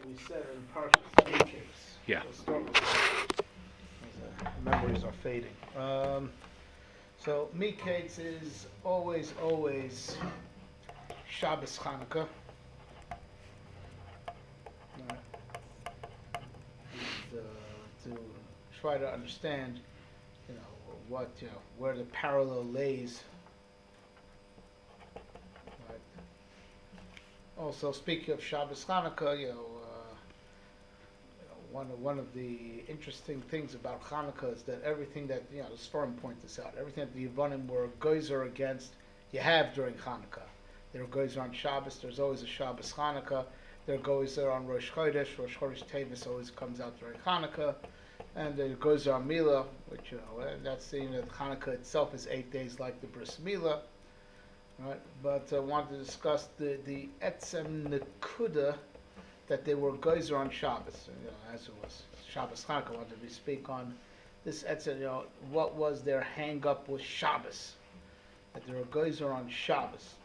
we said in Parshas Miketz. Yeah. We'll start with that. Memories are fading. So Miketz is always Shabbos Chanukah. To try to understand, what where the parallel lays. Right. Also, speaking of Shabbos Chanukah, one of the interesting things about Chanukah is that everything that the storm points this out, everything that the Yevanim were goyzer against, you have during Chanukah. There are goyzer on Shabbos. There's always a Shabbos Chanukah. There are goyzer on Rosh Chodesh. Rosh Chodesh Tevis always comes out during Chanukah, and there goyzer on Milah, which that's that Chanukah itself is 8 days like the Bris Milah. Right, but I wanted to discuss the etzem nekuda that they were geyser on Shabbos. As it was Shabbos Chanukah, I wanted to speak on this etzem. What was their hang up with Shabbos? That they were geyser on Shabbos.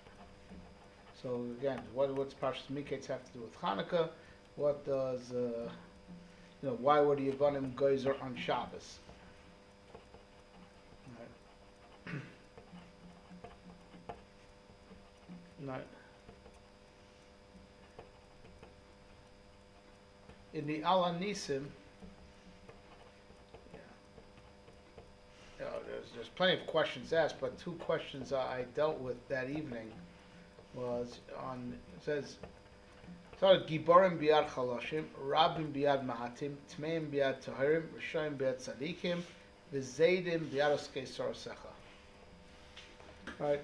So again, what's Parshas Miketz have to do with Chanukah? What does why were the Yevanim geyser on Shabbos? Right. In the Al Nisim, there's plenty of questions asked, but two questions I dealt with that evening was on. It says, "Giborim biad chaloshim, rabim biad mahatim, tmeim biad tahirim, rishayim biad tzadikim, v'zeidim biad oskei sarasecha." Right.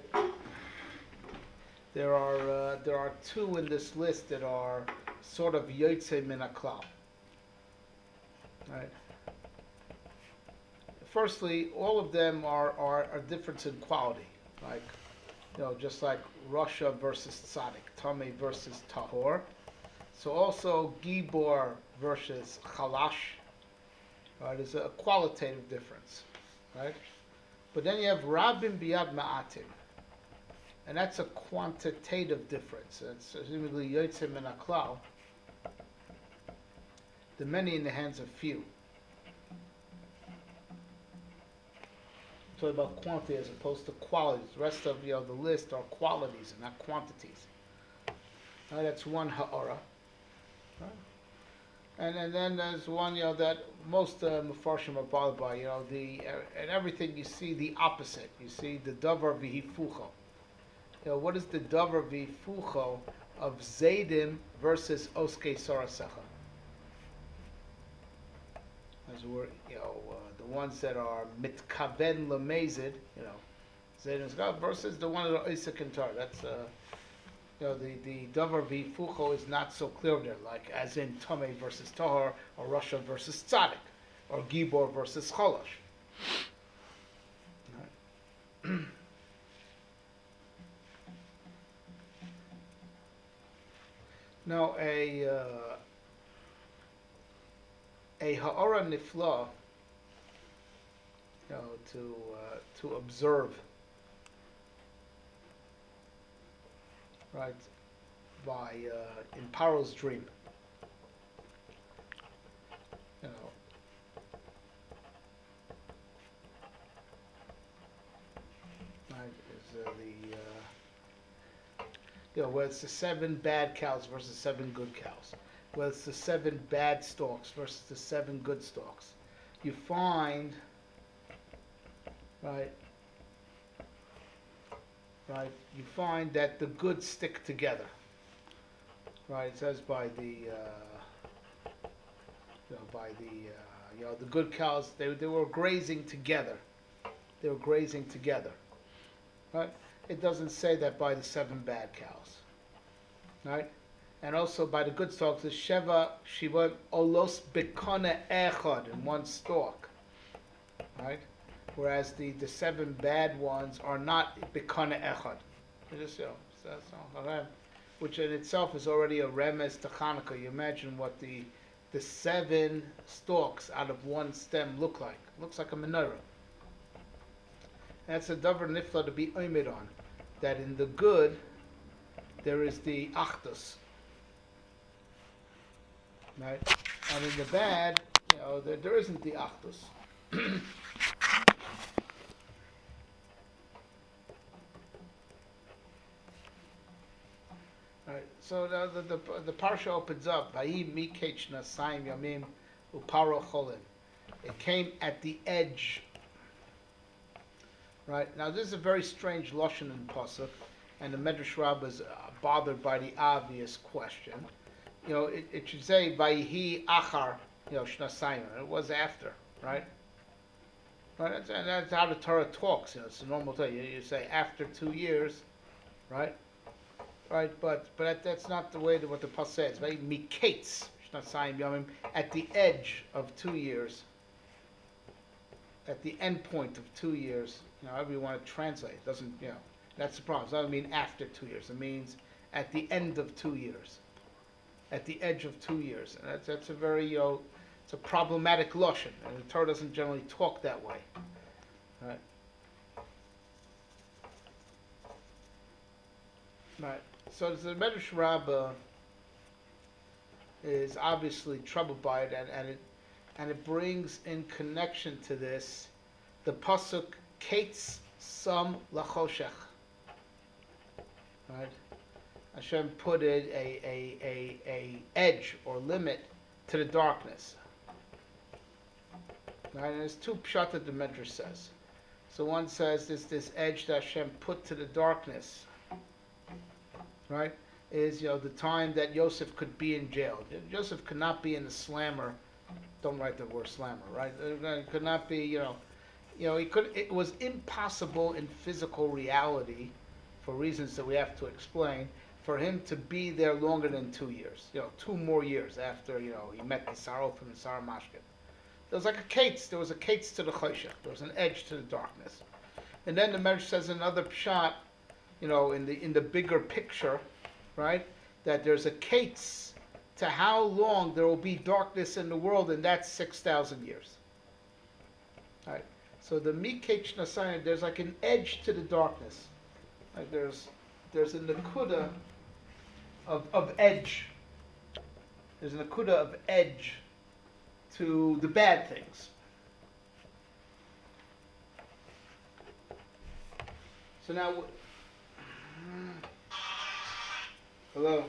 There are two in this list that are sort of yotze min haklal. Right. Firstly, all of them are different in quality. Like, just like Rasha versus Tzaddik, Tameh versus Tahor. So also Gibor versus Chalash. Right, there's a qualitative difference. Right. But then you have Rabim biad ma'atim. And that's a quantitative difference. It's presumably yotze min haklal. The many in the hands of few. So about quantity as opposed to qualities. The rest of the list are qualities and not quantities. Right, that's one ha'ara. Right. And then there's one that most Mefarshim are bothered by. And everything you see the opposite. You see the davar v'hifucho. What is the davar v'hifucho of Zaydim versus Oskei Sarasecha? As we're, the ones that are mitkaven lemezid, Zaydim versus the one that are Isaac and Tar. That's the davar v'hifucho is not so clear there, like as in Tameh versus Tahor, or Rasha versus Tzaddik, or Gibor versus Cholash. Right. Now, a ha'ara nifla, to observe, right, by in Paro's dream, right, is where it's the 7 bad cows versus 7 good cows, where it's the 7 bad stalks versus the 7 good stalks, you find, right, you find that the good stick together. Right, it says by the the good cows, they were grazing together. They were grazing together. Right. It doesn't say that by the 7 bad cows, right? And also by the good stalks, the Sheva Shiva Olos Bekone Echad in one stalk, right? Whereas the 7 bad ones are not Bekone Echad. Which in itself is already a remez to Chanukah. You imagine what the 7 stalks out of one stem look like. It looks like a menorah. That's a davar nifla to be oimid on. That in the good, there is the achdus. right? And in the bad, there isn't the achdus. Right. So the parsha opens up. Vayim Miketz nasayim yamim uparo cholim. It came at the edge. Right. Now this is a very strange lashon in pasuk, and the Medrash Rabbah is bothered by the obvious question. It should say Vayihi achar shnasayim. It was after, right? Right. And that's how the Torah talks. It's a normal thing. You say after 2 years, right? Right, but that's not the way that what the pasuk says. Right, Miketz shnasayim yamim, at the edge of 2 years, at the end point of 2 years. However you want to translate, it doesn't. That's the problem. It doesn't mean after 2 years. It means at the end of 2 years, at the edge of 2 years. And that's a very it's a problematic lashon, and the Torah doesn't generally talk that way. Right. Right. So the Medrash Rabbah is obviously troubled by it, and it brings in connection to this the pasuk Ketz Sam Lachoshech. Right, Hashem put it a edge or limit to the darkness. Right, and there's two pshat that the Medrash says. So one says this edge that Hashem put to the darkness. Right, is the time that Yosef could be in jail. Joseph could not be in the slammer. Don't write the word slammer, right? It could not be, he could. It was impossible in physical reality, for reasons that we have to explain, for him to be there longer than 2 years. 2 more years after he met the Sarofim and Sarah Mashkin. There was like a ketz. There was a ketz to the choshech. There was an edge to the darkness. And then the Medrash says another pshat. In the bigger picture, right? That there's a ketz to how long there will be darkness in the world, and that's 6,000 years. Right. So the Miketz nasayim, there's like an edge to the darkness. Like there's a nakuda of edge. There's a nakuda of edge to the bad things. So now. Hello.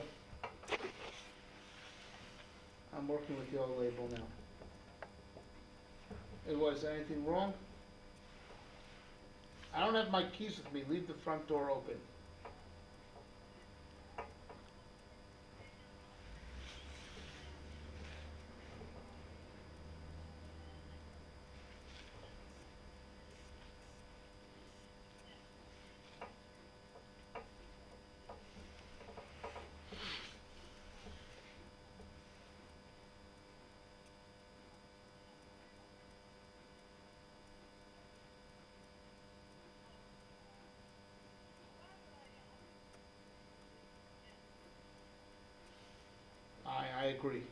I'm working with your label now. Is there anything wrong? I don't have my keys with me. Leave the front door open. I agree.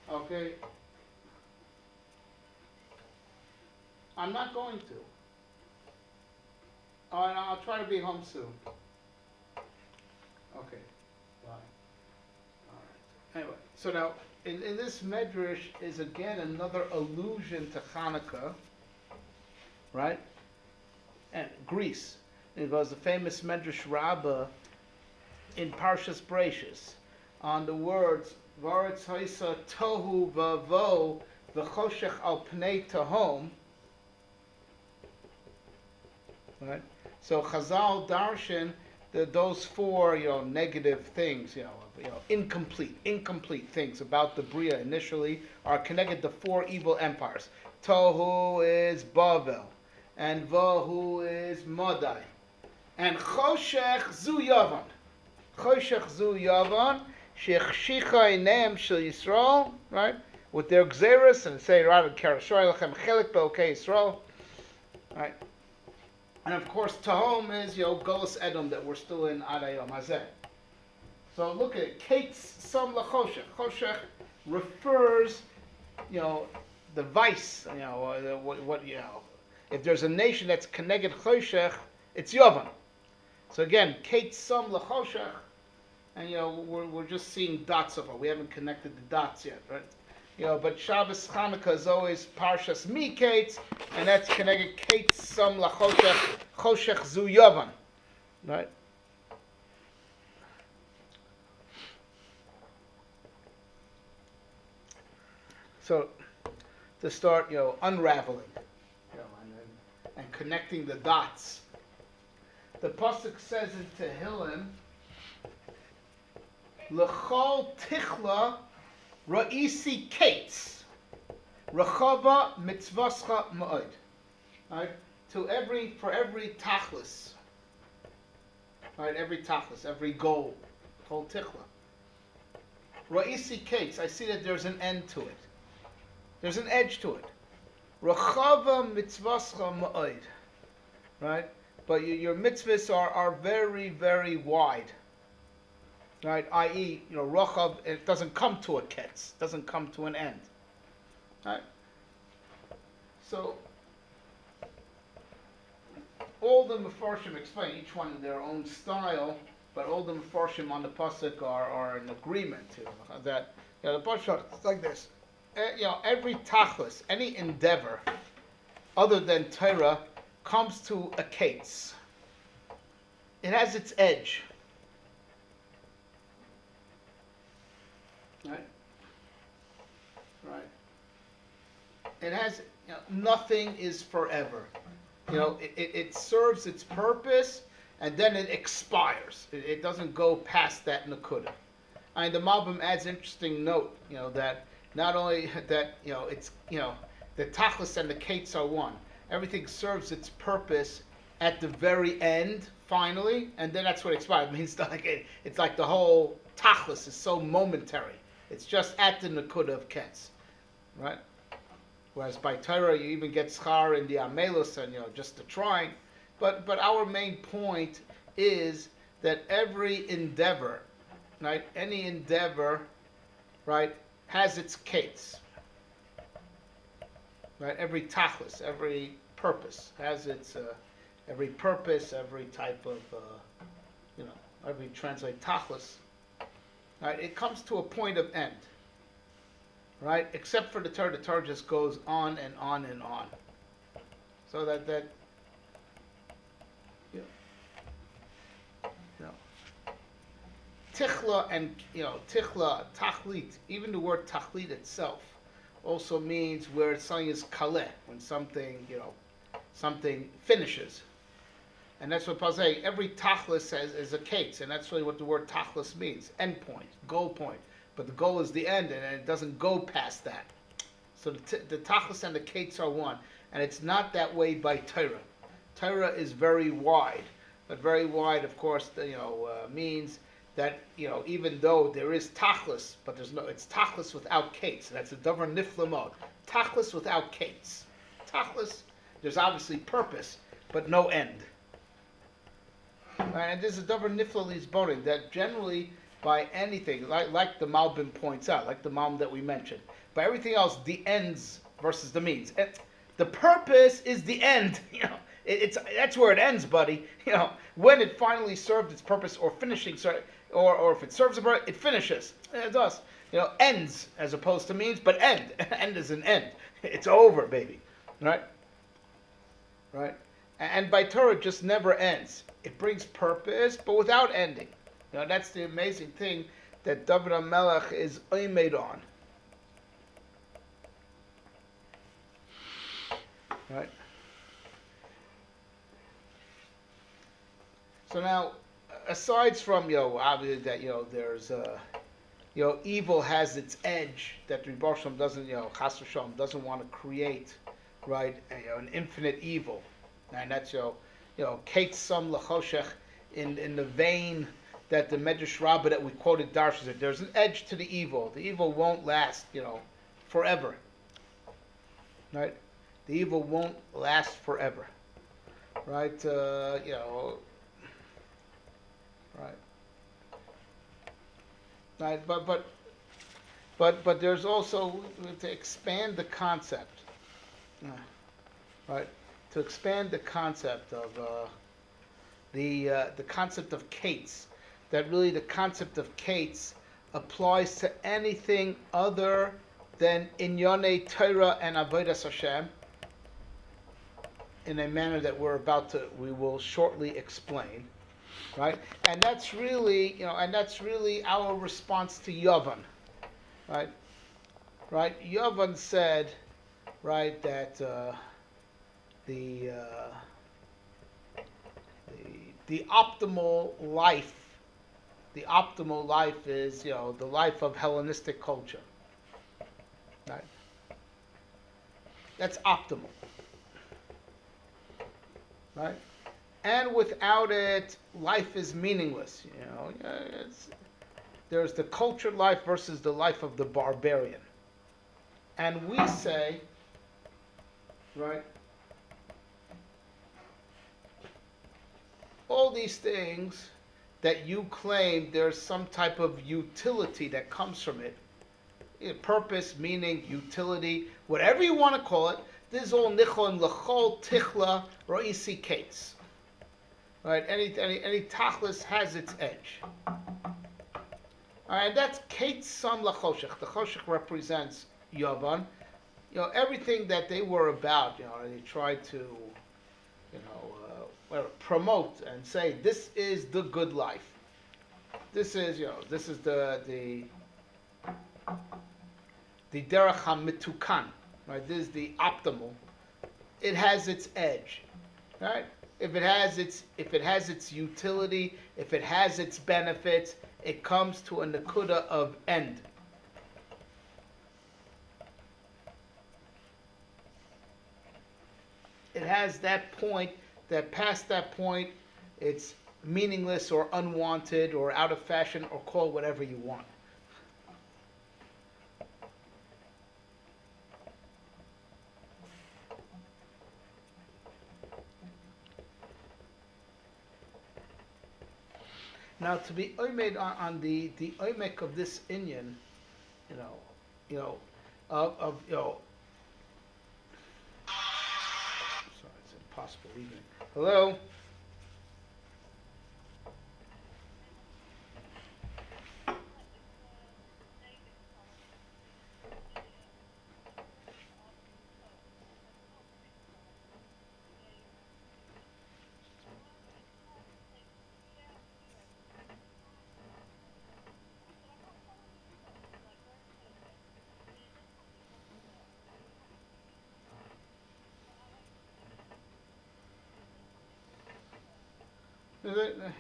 Okay. I'm not going to. Oh, and I'll try to be home soon. Okay. Bye. All right. Anyway, so now in this medrash is again another allusion to Chanukah, right? And Greece. It was the famous Medrash Rabbah in Parshas Bereishis on the words Varetz Haisa Tohu Vavo V'Choshech Al Pnei Tehom. Right. So Chazal darshan those four negative things, incomplete things about the Bria initially are connected to four evil empires. Tohu is Bavel, and Vahu is Madai, and Choshech Zu Yavan. Choshech Zu Yavan. Shechshicha Eneim Shel Yisrael, right? With their Xeris and say rather Karashoy Lachem Chelik Be'okei Yisrael, right? And of course, Tahom is Golos Edom that we're still in Adayom Hazeh. So look at it. Ketz Sam LaChoshech. Choshech refers, the vice. If there's a nation that's connected Choshech, it's Yovan. So again, Ketz Sam LaChoshech. and we're just seeing dots of it. We haven't connected the dots yet, right? But Shabbos Chanukah is always Parshas Miketz, and that's connected Ketz Som LaChoshech Choshech Zu Yavan, right? So to start, unraveling, and connecting the dots. The pasuk says in Tehillim, L'chol tichla ra'isi kates, rachava mitzvascha ma'od. Right? For every tachlis, right? Every tachlis, every goal, whole tichla. Ra'isi kates. I see that there's an end to it. There's an edge to it. Rachava mitzvascha ma'od. Right? But your mitzvahs are very, very wide. Right? I.e., Rachav, it doesn't come to a ketz, doesn't come to an end. Right? So, all the Mefarshim explain, each one in their own style, but all the Mefarshim on the pasuk are in agreement that, the pasuk is like this. Every tachlis, any endeavor other than Torah, comes to a ketz. It has its edge. Right? Right. It has, nothing is forever. It serves its purpose, and then it expires. It doesn't go past that nakuda. The Malbim adds an interesting note, that not only that, it's, the tachlis and the ketz are one. Everything serves its purpose at the very end, finally, and then that's what expires. It means it's like the whole tachlis is so momentary. It's just at the nakuda of ketz, right? Whereas by Torah you even get schar in the amelus and just the trying. But our main point is that every endeavor, right? Any endeavor, right, has its ketz. Right, every tachlis, every purpose has its every purpose, every type of every translate tachlis. Right, it comes to a point of end. Right, except for the Torah just goes on and on and on. So that tichla and tichla tachlit, even the word tachlit itself also means where something is kaleh, when something, something finishes. And that's what Paul saying. Every tachlis is a ketz, and that's really what the word tachlis means. End point, goal point. But the goal is the end, and it doesn't go past that. So the tachlis and the ketz are one. And it's not that way by Torah. Torah is very wide. But very wide, of course, means that, even though there is tachlis, but it's tachlis without ketz. That's a davar niflamot. Tachlis without ketz. Tachlis, there's obviously purpose, but no end. Right, and there's a davar niflalis boning that generally by anything, like the Malbim points out, like the Malbim that we mentioned, by everything else, the ends versus the means. The purpose is the end. That's where it ends, buddy. When it finally served its purpose or finishing. Or if it serves a purpose, it finishes. It does. Ends as opposed to means, but end. End is an end. It's over, baby. Right? Right? And by Torah, it just never ends. It brings purpose, but without ending. That's the amazing thing that David HaMelech is oimed on. Right? So now, aside from, obviously that, there's, evil has its edge that the Rebbe Shem doesn't, Chas v'Shalom doesn't want to create, right, an infinite evil. And that's, Ketz Som LaChoshech in the vein that the Medrash Rabbah that we quoted Darshan said, there's an edge to the evil. The evil won't last, forever. Right? The evil won't last forever. Right? Right. Right, but there's also to expand the concept. Right, to expand the concept of the concept of ketz. that really the concept of Kates applies to anything other than Inyane Torah and Avodas Hashem in a manner that we will shortly explain, right? And that's really, our response to Yavan, right? Right? Yavan said, right, that the optimal life, is, the life of Hellenistic culture, right? That's optimal, right? And without it, life is meaningless. There's the cultured life versus the life of the barbarian. And we say, right, all these things that you claim there's some type of utility that comes from it, purpose, meaning, utility, whatever you want to call it, this is all nichon l'chol tichla ro'isi kates. Right? Any tachlis has its edge. And that's kates sam lachoshech. The choshech represents Yavan. Everything that they were about, they tried to, promote and say, this is the good life. This is the derech hamitukan, right? This is the optimal. It has its edge, right? If it has its utility, if it has its benefits, it comes to a nakuda of end. It has that point, that past that point, it's meaningless or unwanted or out of fashion, or call whatever you want. Now, to be oimed on the oimek of this inyan, sorry, it's impossible even. Hello?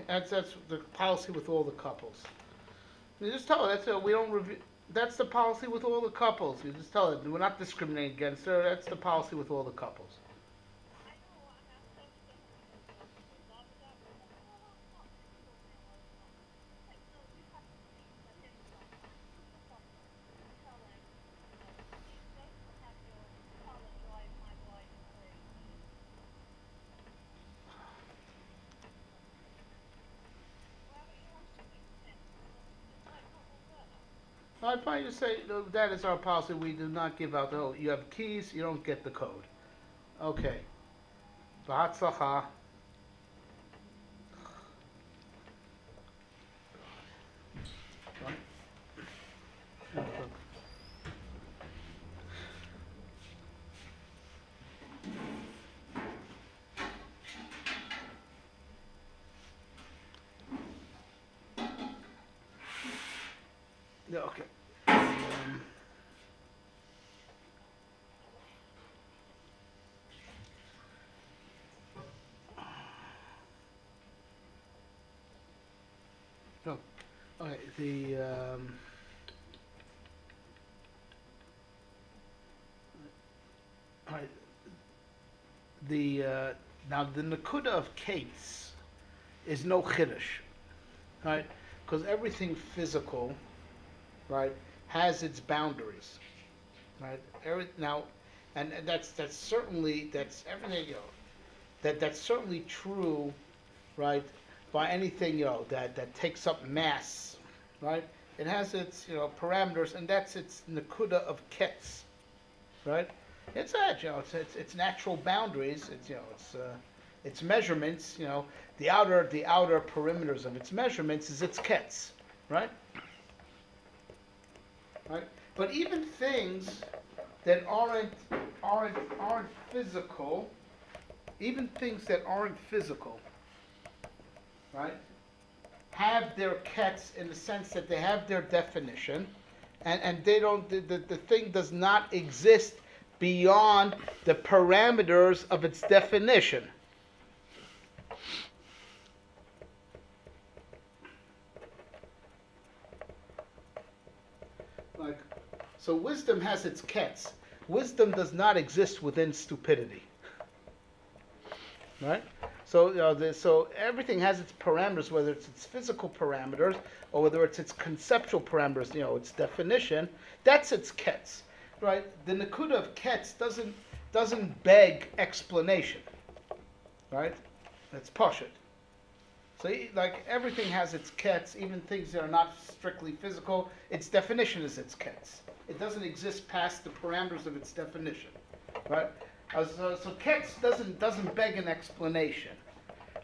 That's the policy with all the couples. You just tell her we don't review. That's the policy with all the couples. You just tell her we're not discriminating against her. That's the policy with all the couples. I'd probably just say, that is our policy. We do not give out you have keys, you don't get the code. Okay. B'hatzlacha. Yeah, okay. Okay, now the nakuda of kates is no chiddush, right? Because everything physical, right, has its boundaries, right? And that's certainly everything, that's certainly true, right? By anything, that takes up mass, right? It has its, parameters, and that's its nakuda of ketz, right? It's that, it's natural boundaries. It's its measurements, the outer perimeters of its measurements is its ketz, right? Right. But even things that aren't physical, right, have their ketz in the sense that they have their definition, and they don't. The thing does not exist beyond the parameters of its definition. So wisdom has its ketz. Wisdom does not exist within stupidity, right? So so everything has its parameters, whether it's its physical parameters or whether it's its conceptual parameters, its definition. That's its ketz, right? The nakuda of ketz doesn't beg explanation, right? That's pashut. So like everything has its ketz, even things that are not strictly physical. Its definition is its ketz. It doesn't exist past the parameters of its definition, right? So ketz doesn't beg an explanation.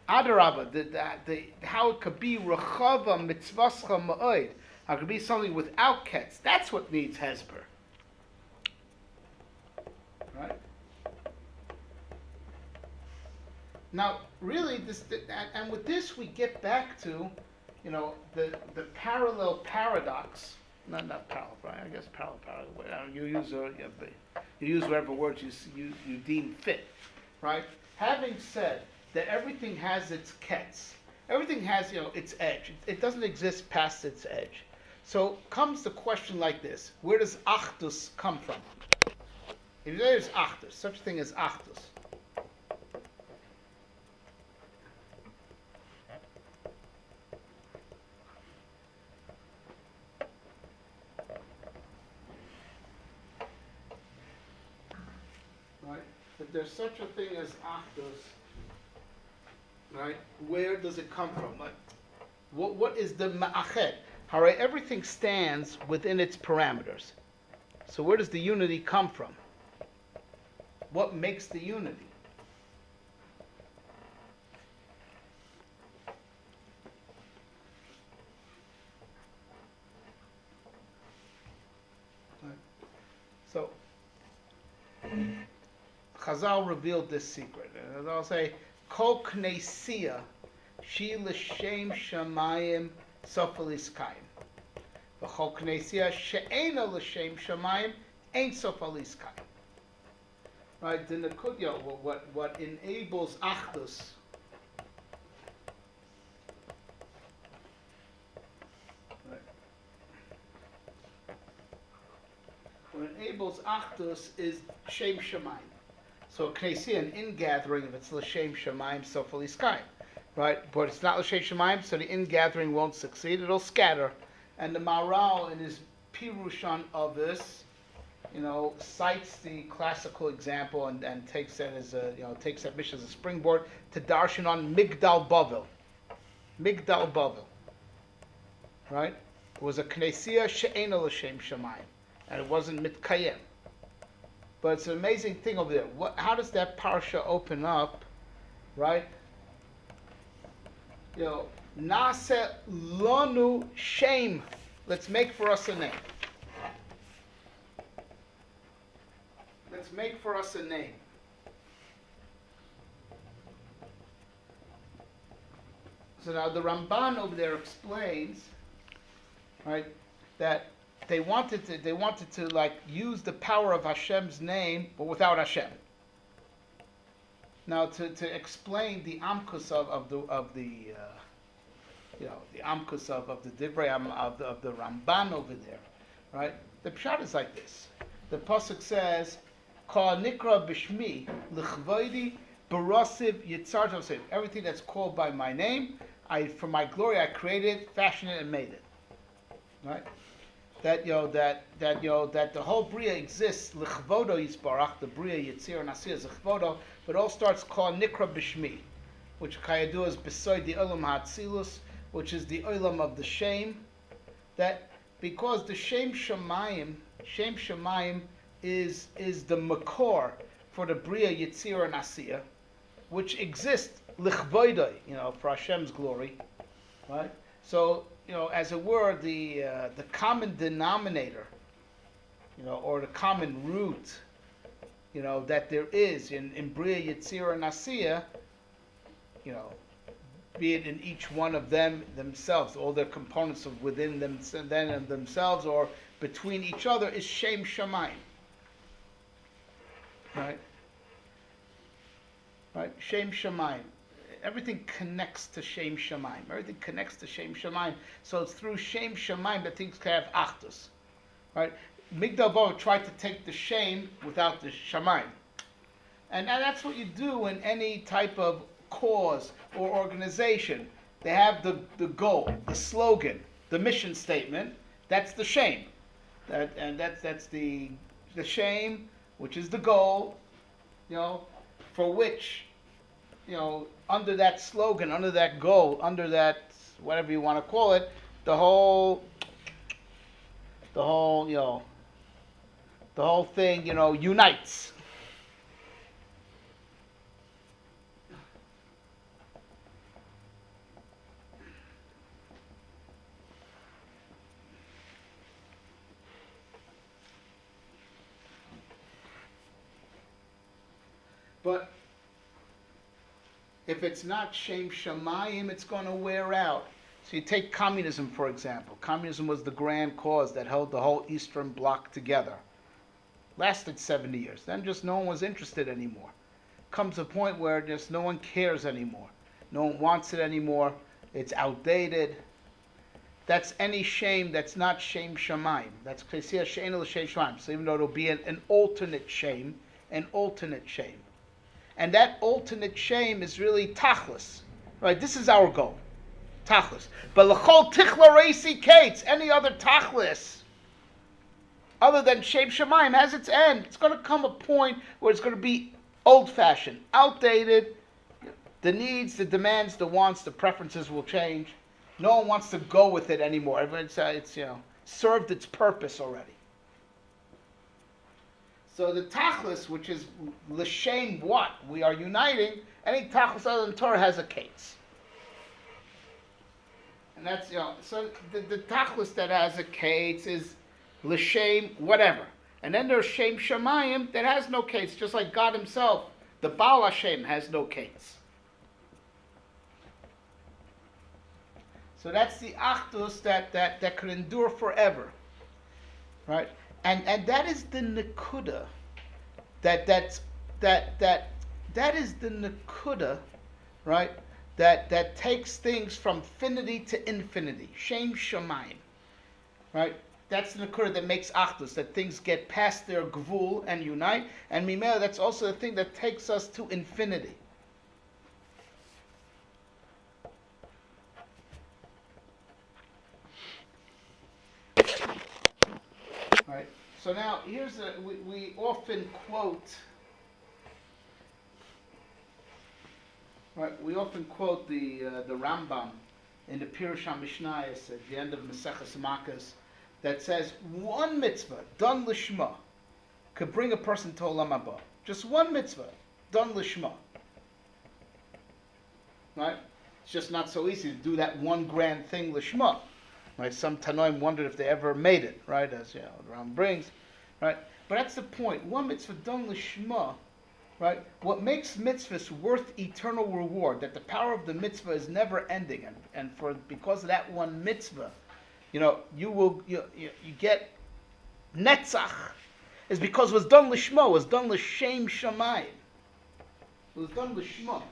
Adarabba, how it could be rechava mitzvascha ma'od, how it could be something without ketz. That's what needs hesper, right? Now, really, and with this we get back to, the parallel paradox. Not parallel, right? I guess parallel paradox. You use whatever words you deem fit, right? Having said that everything has its ketz, everything has its edge. It doesn't exist past its edge. So comes the question like this: where does achdus come from? If there's achdus, such a thing as achdus. If there's such a thing as achdus, right? Where does it come from? Like, what is the ma'ached? All right, everything stands within its parameters. So where does the unity come from? What makes the unity? Right. So Chazal revealed this secret. And I'll say, Kol Knesia, Shi L'Shem Shomayim Sof Aliskayim. V'Chol Knesia She'ena L'Shem Shomayim Ein Sof Aliskayim. Right? The Nakudya, what enables Achdus, right? What enables Achdus is Shem Shomayim. So Knessia, an ingathering, if it's L'Shem Shomayim, Sof Aliskayim, right? But it's not L'Shem Shomayim, so the ingathering won't succeed, it'll scatter. And the Maharal, in his Pirush on Avis, cites the classical example and takes that as takes that mission as a springboard to darshan on Migdal Bavel. Migdal Bavel, right? It was a Knessia she'ena L'Shem Shomayim, and it wasn't Mitkayem. But it's an amazing thing over there. How does that parsha open up, right? Nase lanu Shem. Let's make for us a name. Let's make for us a name. So now the Ramban over there explains, right, that they wanted to like use the power of Hashem's name, but without Hashem. Now to explain the amkus of the amkus of the divrei of the Ramban over there, right? The pshat is like this. The pasuk says, "Ka nikra b'shmi l'chvaydi barasiv yitzartav." Everything that's called by my name, for my glory, I created it, fashioned it, and made it. Right? That the whole bria exists l'chvodo yisbarach, the bria yitzir and asir is l'chvodo, but it all starts called nikra b'shmi, which kayadu is beside the olam ha'atzilus, which is the olam of the Shem. That because the Shem Shomayim is the makor for the bria yitzir and asir, which exist lichvoidai, for Hashem's glory, right? So, as it were, the common denominator, or the common root, that there is in Bria, Yetzirah, and Asiya, be it in each one of them themselves, all their components of within them and themselves, or between each other, is Shem Shomayim. Right? Right? Shem Shomayim. Everything connects to Shem Shomayim. Everything connects to Shem Shomayim. So it's through Shem Shomayim that things can have Achdus. Right? Migdal Bava tried to take the Shem without the Shomayim. And that's what you do in any type of cause or organization. They have the goal, the slogan, the mission statement. That's the Shem. That's the Shem, which is the goal, for which, under that slogan, under that goal, under that whatever you want to call it, the whole thing, unites. But if it's not Shem Shomayim, it's going to wear out. So you take communism, for example. Communism was the grand cause that held the whole Eastern Bloc together. Lasted 70 years. Then just no one was interested anymore. Comes a point where just no one cares anymore. No one wants it anymore. It's outdated. That's any shame that's not Shem Shomayim. That's Klesiyah She'ena L'Shem Shomayim. So even though it'll be an alternate shame, and that alternate shame is really tachlis, right? This is our goal, tachlis. But l'chol tichla reisi kates, any other tachlis, other than Shem Shomayim, has its end. It's going to come a point where it's going to be old-fashioned, outdated. The needs, the demands, the wants, the preferences will change. No one wants to go with it anymore. It's served its purpose already. So the tachlis, which is l'shem what we are uniting, any tachlis other than Torah has a kates. And that's, so the tachlis that has a kates is l'shem whatever. And then there's Shem Shomayim that has no kates, just like God himself. The Baal Hashem has no kates. So that's the achdus that could endure forever. Right? And that is the nekuda. That is the nekuda, right? That takes things from finity to infinity. Shem Shomayim, right? That's the nekuda that makes achdus. That things get past their gvul and unite. And mimela, that's also the thing that takes us to infinity. Right. So now here's we often quote. Right. We often quote the Rambam in the Pirush HaMishnayos at the end of Maseches Makkos that says one mitzvah done lishma could bring a person to Olam Haba. Just one mitzvah done lishma. Right. It's just not so easy to do that one grand thing lishma. Right, some Tanoim wondered if they ever made it, right? As the Ram brings, right? But that's the point. One mitzvah done lishma, right? What makes mitzvahs worth eternal reward, that the power of the mitzvah is never ending, and because of that one mitzvah, you get netzach, is because it was done lishma, was done l'shem shamayim, it was done lishma.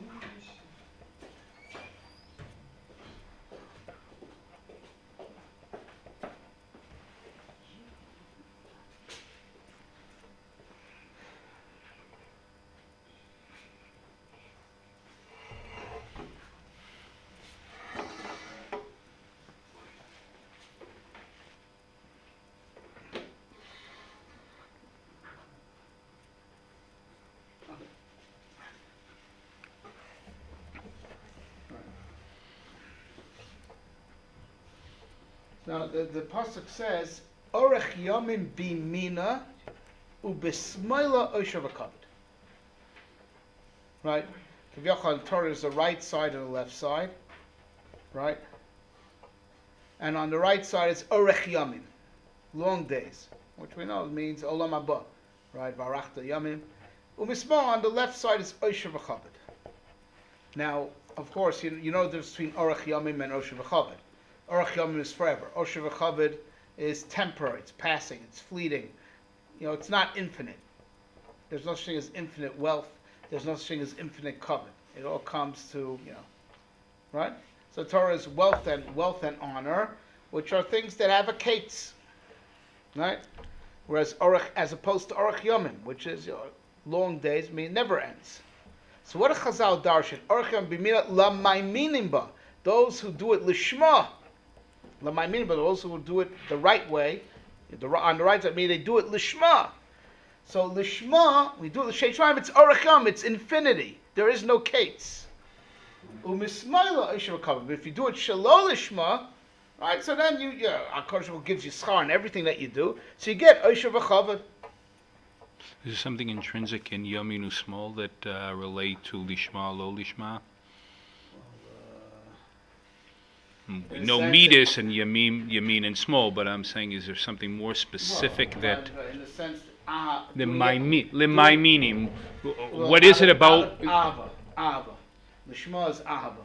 Now the pasuk says, "Orech yomim bimina ubesmoila oishav akavod." Right. Kivyochal Torah is the right side and the left side, right? And on the right side is Orech Yamim, long days, which we know means Olam Haba, right? Varachta Yamim. Umisma on the left side is Osher V'Chavod. Now, of course, you know the difference between Orech Yamim and Osher V'Chavod. Orech Yamim is forever. Osher V'Chavod is temporary, it's passing, it's fleeting. You know, it's not infinite. There's no such thing as infinite wealth. There's no such thing as infinite covet. It all comes to, right? So Torah is wealth and honor, which are things that have a kates, right? Whereas Orech, as opposed to Orech Yomim, which is long days, mean never ends. So what a Chazal darshan? Orech Yomim b'mina l'mayminim ba. Those who do it lishma, l'mayminim ba. Those who do it the right way, on the right side, mean they do it lishma. So lishma, we do it l'shem Shomayim. It's Orech Yomim. It's infinity. There is no kates. Umismayla Osher V'Kavod. But if you do it shelo lishma, right? So then HaKadosh Baruch Hu gives you schar and everything that you do. So you get Osher V'Kavod. Is there something intrinsic in Yamin Usmol that relate to Lishma, Lo Lishma? We know Midas and Yamin and Small, but I'm saying, is there something more specific that... In the sense... Lemaiminim. What is it about... Ahava. Lishma is Ahava.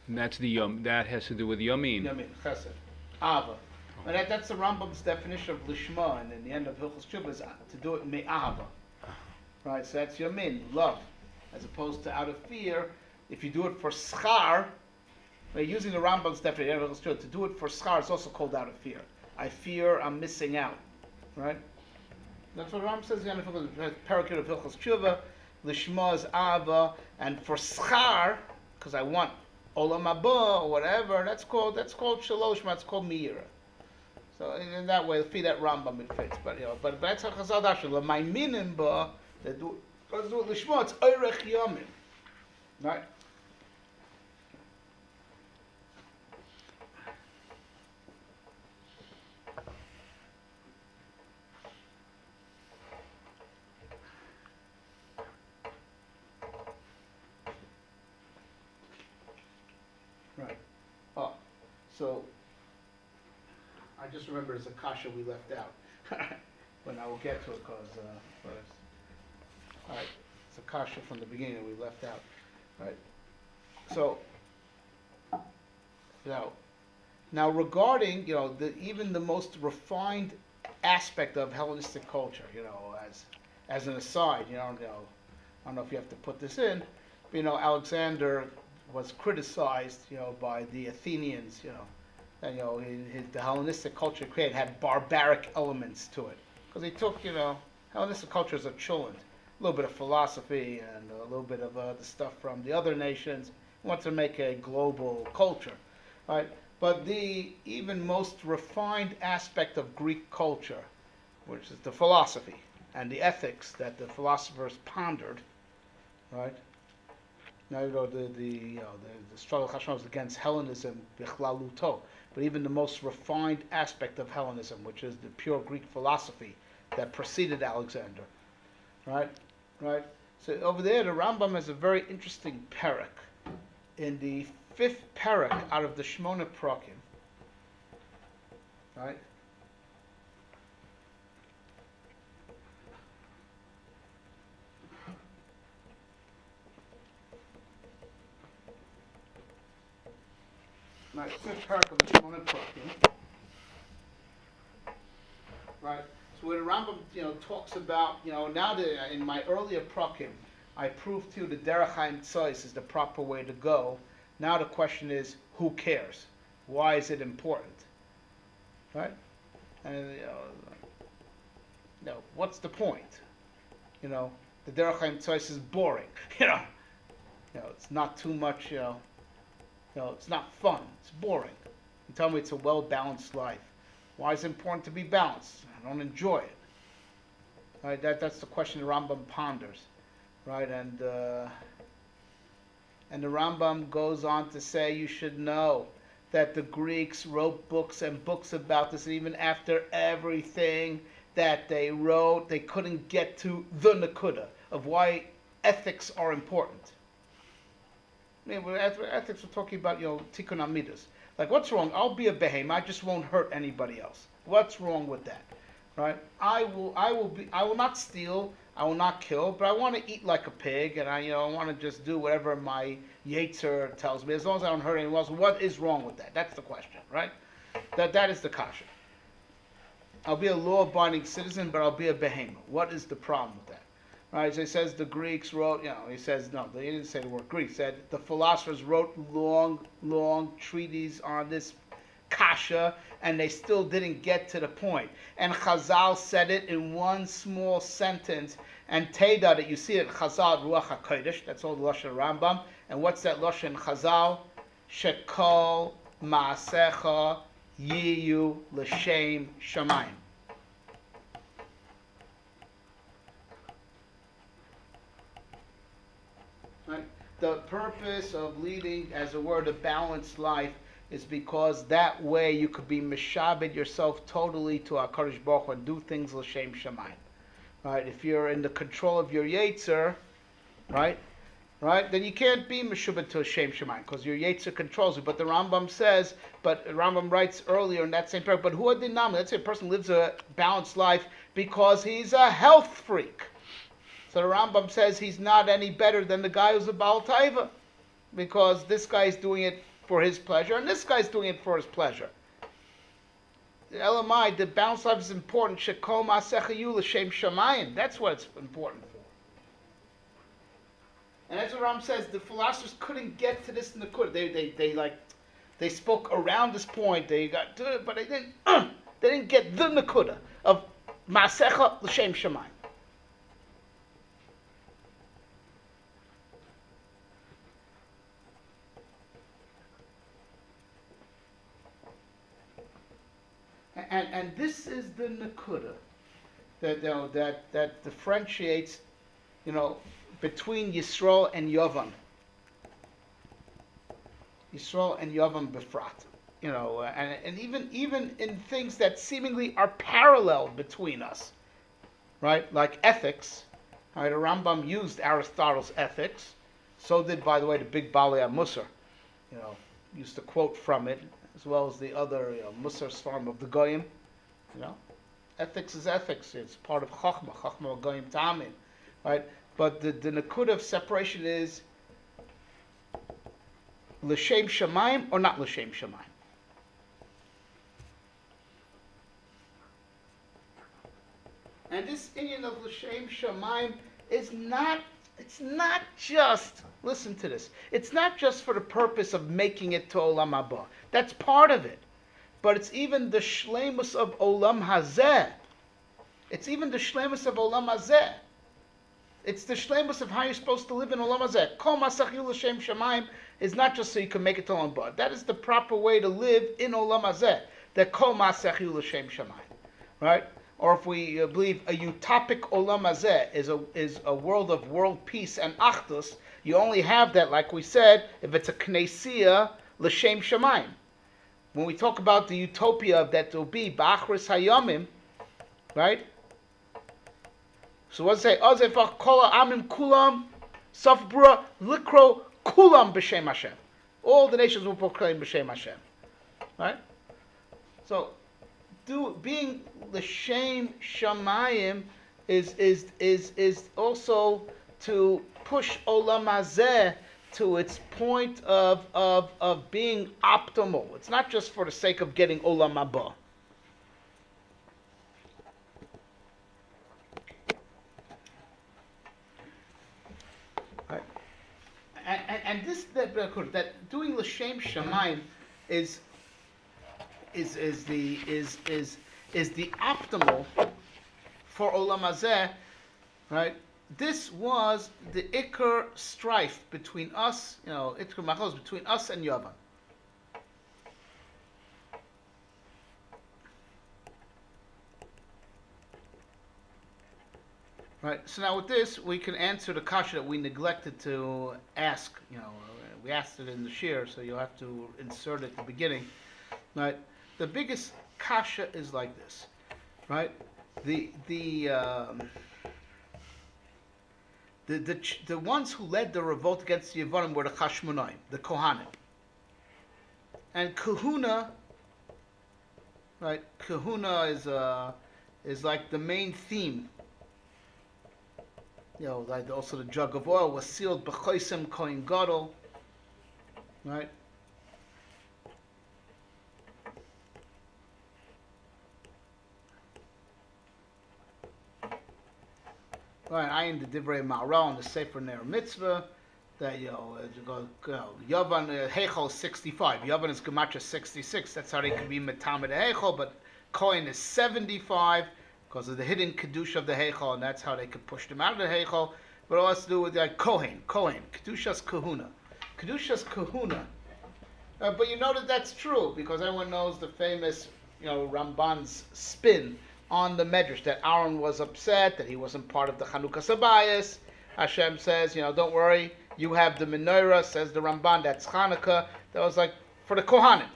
And that's the that has to do with Yamin. Yamin, Chesed. Ahava. But that's the Rambam's definition of Lishma, and in the end of Hilchos Tshuva is to do it me'ahava. Right, so that's Yamin, love. As opposed to out of fear, if you do it for schar, using the Rambam's definition of Hilchos Tshuva, to do it for schar is also called out of fear. I fear I'm missing out. Right? That's what Rambam says in the Parakut of Hilchos Tshuva. Lishma is ahava, and for schar, because I want Olam Haba or whatever, that's called Shalosh, that's called Meira. So in that way, feed that Rambam it fits. But that's how Chazal Darshan. L'mayminim ba, they do it Lishma, it's Orech Yomim. Right? Right. Oh, so I just remember there's a kasha we left out, but I will get to it because all right, it's a kasha from the beginning that we left out, right? So now regarding even the most refined aspect of Hellenistic culture, as an aside, I don't know if you have to put this in, but Alexander was criticized, by the Athenians, and the Hellenistic culture created had barbaric elements to it, because he took, Hellenistic culture is a chulant, a little bit of philosophy and a little bit of the stuff from the other nations. He wanted to make a global culture, right? But the even most refined aspect of Greek culture, which is the philosophy and the ethics that the philosophers pondered, right? Now the struggle of Hashem was against Hellenism, bichlaluto, but even the most refined aspect of Hellenism, which is the pure Greek philosophy that preceded Alexander, right? So over there, the Rambam has a very interesting parak. In the 5th parak out of the Shmona Prakim, right? Right, 5th parak of the Shmona Prakim, right? So where the Rambam, talks about, now that in my earlier Prakim, I proved to you that Derech HaEmtzois is the proper way to go. Now the question is, who cares? Why is it important? Right? And what's the point? The Derech HaEmtzois is boring. It's not too much. It's not fun. It's boring. You tell me it's a well-balanced life. Why is it important to be balanced? I don't enjoy it. Right? That's the question the Rambam ponders. Right, and the Rambam goes on to say you should know that the Greeks wrote books and books about this, and even after everything that they wrote, they couldn't get to the nakuda of why ethics are important. I mean, ethics, we're talking about, tikkun amidas. Like, what's wrong? I'll be a behem. I just won't hurt anybody else. What's wrong with that? Right? I will not steal. I will not kill, but I want to eat like a pig, and I want to just do whatever my yetzer tells me, as long as I don't hurt anyone else. What is wrong with that? That's the question, right? That is the kasha. I'll be a law-abiding citizen, but I'll be a behemoth. What is the problem with that? Right? So he says the Greeks wrote, he says, no, they didn't say the word Greek. He said the philosophers wrote long treatises on this kasha, and they still didn't get to the point. And Chazal said it in one small sentence, and Teda, that you see it, Chazal, Ruach HaKodesh, that's all the Lashon Rambam. And what's that Lashon Chazal? Shekol Ma'asecha Yiyu L'Shem Shomayim. Right? The purpose of leading, as it were, a balanced life is because that way you could be mishabed yourself totally to HaKadosh Baruch Hu and do things L'Shem Shomayim. Right? If you're in the control of your yetzer, right, then you can't be meshubed to Shem Shomayim because your yetzer controls you. But the Rambam says, Rambam writes earlier in that same paragraph, but who are dinam? Let's say a person lives a balanced life because he's a health freak. So the Rambam says he's not any better than the guy who's a Baal Taiva, because this guy's doing it for his pleasure and this guy's doing it for his pleasure. LMI, the balanced life is important. Shekol Ma'asecha Yiyu L'Shem Shomayim. That's what it's important for. And as the Ram says, the philosophers couldn't get to this in the Qur'an. They spoke around this point. They got to it, but they didn't get the Nakuda of Ma'asecha L'Shem Shomayim. And this is the Nakuda that differentiates, between Yisrael and Yovan. Yisrael and Yovan Befrat. And even in things that seemingly are parallel between us, right? Like ethics. Right? The Rambam used Aristotle's ethics. So did, by the way, the big Balei HaMusar. Used to quote from it, as well as the other Musar Sfarim of the Goyim. Ethics is ethics. It's part of Chachma Goyim Ta'amin. Right? But the Nakuda of separation is L'Shem Shomayim or not L'Shem Shomayim. And this Indian of L'Shem Shomayim is not, it's not just, listen to this, it's not just for the purpose of making it to Olam Haba. That's part of it. But it's even the shleimus of Olam Hazeh. It's even the shleimus of Olam Hazeh. It's the shleimus of how you're supposed to live in Olam Hazeh. Kol Masach Yiyu L'Shem Shomayim is not just so you can make it to Olam Haba. That is the proper way to live in Olam Hazeh. That Kol Masach Yiyu L'Shem Shomayim. Right? Or if we believe a utopic Olam Hazeh is a world of world peace and achdus, you only have that, like we said, if it's a knessia L'Shem Shomayim. When we talk about the utopia of that will be Ba'achris Hayomim, right? So what's it say? Ozefach Kol Amim Kulam Safbura Likro Kulam B'Shem Hashem. All the nations will proclaim B'Shem Hashem, right? So, being L'Shem Shamayim is also to push Olam Hazeh to its point of being optimal. It's not just for the sake of getting Olam Haba. Right. And this that doing L'Shem Shamayim is the optimal for Olam Hazeh, right? This was the Iker strife between us, Iker Machos, between us and Yavan. Right, so now with this, we can answer the kasha that we neglected to ask. We asked it in the shir, so you'll have to insert it at the beginning. Right, the biggest kasha is like this, The ones who led the revolt against the Yevanim were the Chashmonaim, the Kohanim. And Kahuna, right? Kahuna is like the main theme. Like also the jug of oil was sealed b'choisem kohen gadol, right? Right, I in the Divrei Ma'aral in the Sefer Ner Mitzvah that Yavan Heichel 65. Yavan is Gematria 66. That's how they could be Metamed Heichel, but Kohen is 75 because of the hidden kedusha of the Heichel, and that's how they could push them out of the Heichel. But it has to do with like Kohen, Kedushas Kahuna, Kedushas Kahuna. But you know that's true because everyone knows the famous, Ramban's spin on the Medrash that Aaron was upset that he wasn't part of the Chanukah Sabayis. Hashem says, don't worry, you have the menorah, says the Ramban, that's Chanukah. That was like for the Kohanim,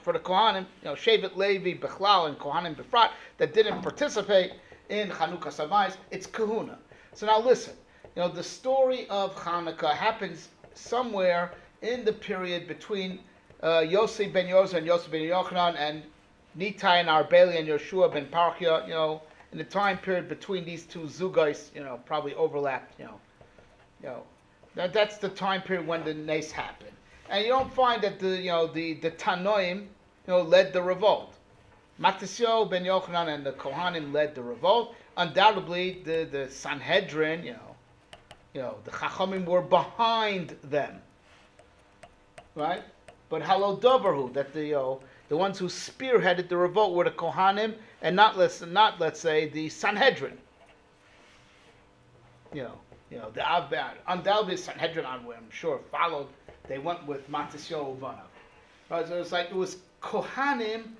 Shevet Levi, Bechlal, and Kohanim Befrat that didn't participate in Chanukah Sabayis. It's Kahuna. So now listen, the story of Chanukah happens somewhere in the period between Yossi ben Yozer and Yossi ben Yochanan and Nitai and Arbeli and Yeshua ben Parchia, in the time period between these two zugais, probably overlapped, that's the time period when the Nes happened. And you don't find that the Tanoim, led the revolt. Matisyo ben Yochanan and the Kohanim led the revolt. Undoubtedly, the Sanhedrin, the Chachamim were behind them, right? But Halo Doverhu, that the ones who spearheaded the revolt were the Kohanim, and not let's say the Sanhedrin. Undoubtedly Sanhedrin, I'm sure, followed. They went with Matisyo Uvanav. Right? So it was Kohanim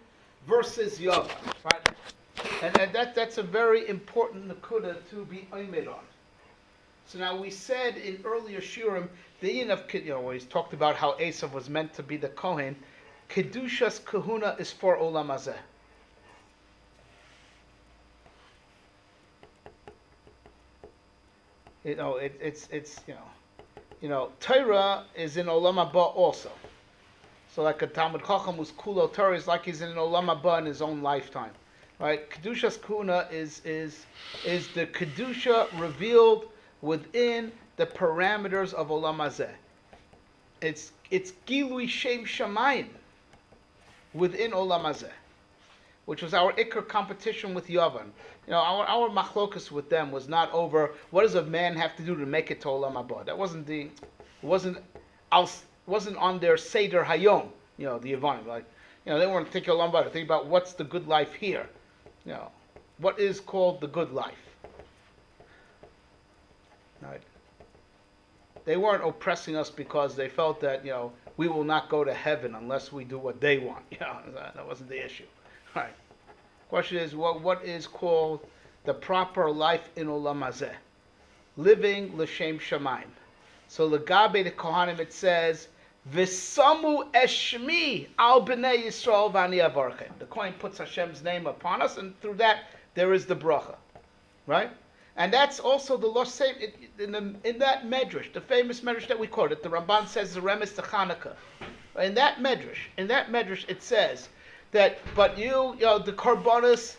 versus Yavan, right? And that's a very important nakuda to be oimed on. So now we said in earlier shurim, the yin of where he's talked about how Esav was meant to be the Kohen. Kedushas Kahuna is for Olam Hazeh. Torah is in Olam Haba also. So like a Talmud Chacham who's Kulo Torah is like he's in Olam Haba in his own lifetime, right? Kedushas Kahuna is the kedusha revealed within the parameters of Olam Hazeh. It's Gilui Shem Shomayim within Olam Hazeh, which was our Iker competition with Yavan. Our machlokus with them was not over what does a man have to do to make it to Olam Haba. That wasn't on their Seder Hayom. The Yavanim, they weren't thinking Olam Haba. They think about what's the good life here. What is called the good life. Right. They weren't oppressing us because they felt that we will not go to heaven unless we do what they want. That wasn't the issue. Right. Question is what is called the proper life in Olam Hazeh, living l'shem Shomayim. So legabe the Kohanim it says v'samu eshmi al b'nei Yisrael v'ani avarchem. The Kohen puts Hashem's name upon us, and through that there is the bracha, right? And that's also the Lord same in that medrash, the famous medrash that we quoted. The Ramban says the remes to Chanukah. In that medrash, it says that, but the karbonis,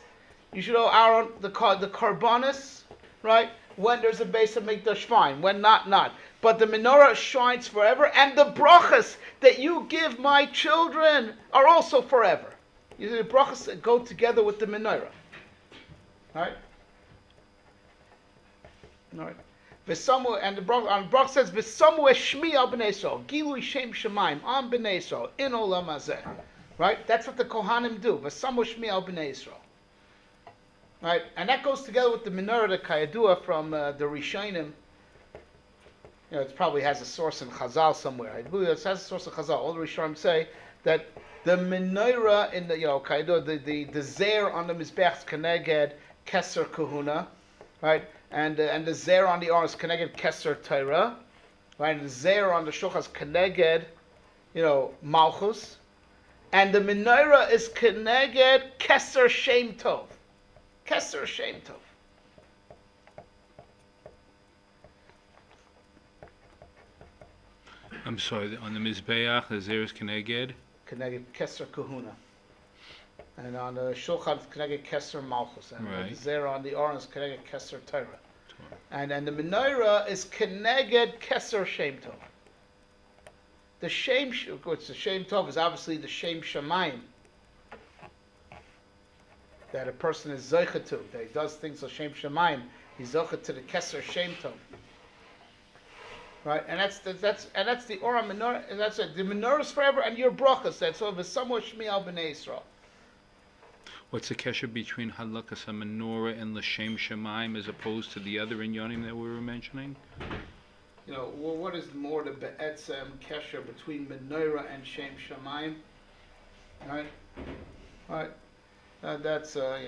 you should know Aaron the karbonis, right? When there's a base of mikdash, fine. When not. But the menorah shines forever, and the brachas that you give my children are also forever. The brachas go together with the menorah, right? All right. And the brach says, "V'samu eshmi al b'nei Yisrael, gilui shem Shomayim on b'nei Yisrael in Olam Hazeh." Right. That's what the Kohanim do. V'samu eshmi al b'nei Yisrael. Right. And that goes together with the menorah, the Kayadua from the Rishonim. It probably has a source in Chazal somewhere. I believe it has a source in Chazal. All the Rishonim say that the menorah in the Kayadua, the zer on the mizbeach keneged keser kahuna, right. And the zer on the arm is keneged keser Torah, right? And the zer on the shulchan is keneged, malchus, and the menorah is keneged keser shem tov, keser shem tov. I'm sorry, on the Mizbeach, the Zeres Keneged? Keneged Keser Kahuna. And on the Shulchan, Keneged Keser Malchus. And Right. the Zera on the Aron is Keneged Keser Torah. And the menorah is Keneged Keser Shem Tov. The Shem, which the Shem Tov is obviously the Shem Shomayim. That a person is Zoichet to. That he does things of Shem Shomayim. He's Zoichet to the Keser Shem Tov. Right? And that's the Ora menorah. And that's it. The menorah is forever and your brachas. That's over somewhere Shmi al B'nai Yisrael. What's the kesher between Halakas HaMenorah and L'Shem Shomayim as opposed to the other inyanim that we were mentioning? You know, well, what is more the be'etzem kesher between menorah and Shem Shomayim? Right? Right? That's, well,